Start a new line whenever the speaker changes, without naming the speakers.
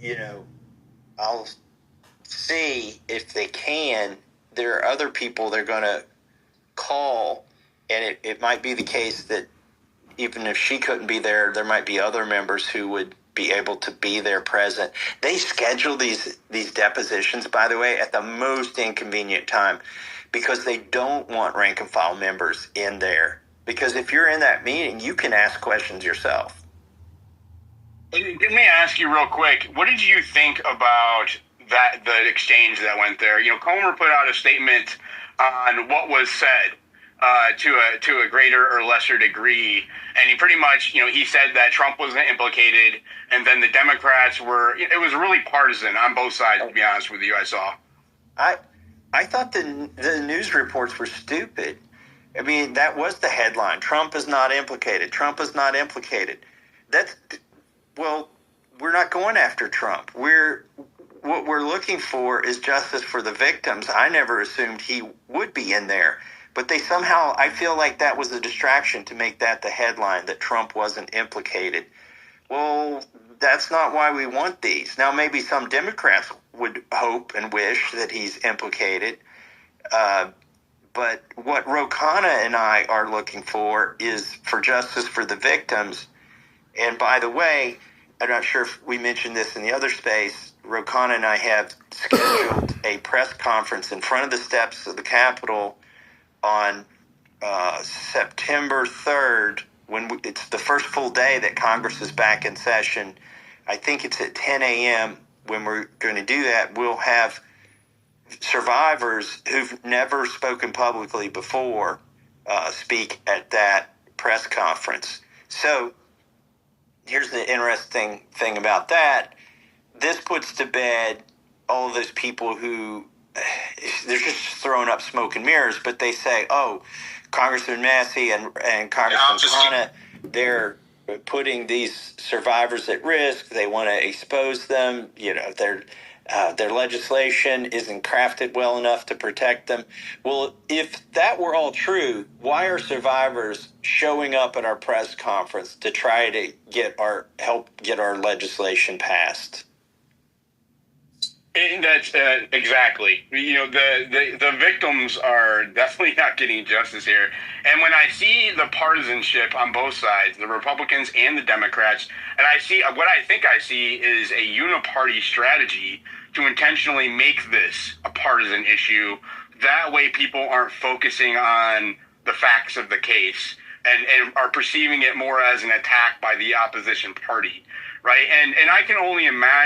you know, I'll see if they can. There are other people they're going to call, and it might be the case that even if she couldn't be there, there might be other members who would be able to be there present. They schedule these depositions, by the way, at the most inconvenient time because they don't want rank and file members in there. Because if you're in that meeting, you can ask questions yourself.
Let me ask you real quick, what did you think about the exchange that went there? Comer put out a statement on what was said to a greater or lesser degree, and he pretty much, he said that Trump wasn't implicated, and then the Democrats were. It was really partisan on both sides, to be honest with you. I saw.
I thought the news reports were stupid. I mean, that was the headline. Trump is not implicated. Trump is not implicated. Well, we're not going after Trump. What we're looking for is justice for the victims. I never assumed he would be in there. But they somehow, I feel like that was a distraction to make that the headline, that Trump wasn't implicated. Well, that's not why we want these. Now, maybe some Democrats would hope and wish that he's implicated. But what Ro Khanna and I are looking for is for justice for the victims. And by the way, I'm not sure if we mentioned this in the other space, Ro Khanna and I have scheduled a press conference in front of the steps of the Capitol on September 3rd, when it's the first full day that Congress is back in session. I think it's at 10 a.m. when we're going to do that. We'll have survivors who've never spoken publicly before speak at that press conference. So here's the interesting thing about that. This puts to bed all of those people who they're just throwing up smoke and mirrors, but they say, oh, Congressman Massie and Congressman Khanna, they're putting these survivors at risk. They want to expose them. Their legislation isn't crafted well enough to protect them. Well, if that were all true, why are survivors showing up at our press conference to try to help get our legislation passed?
And that's exactly. The victims are definitely not getting justice here. And when I see the partisanship on both sides, the Republicans and the Democrats, and what I think I see is a uniparty strategy to intentionally make this a partisan issue. That way people aren't focusing on the facts of the case and are perceiving it more as an attack by the opposition party, right? And I can only imagine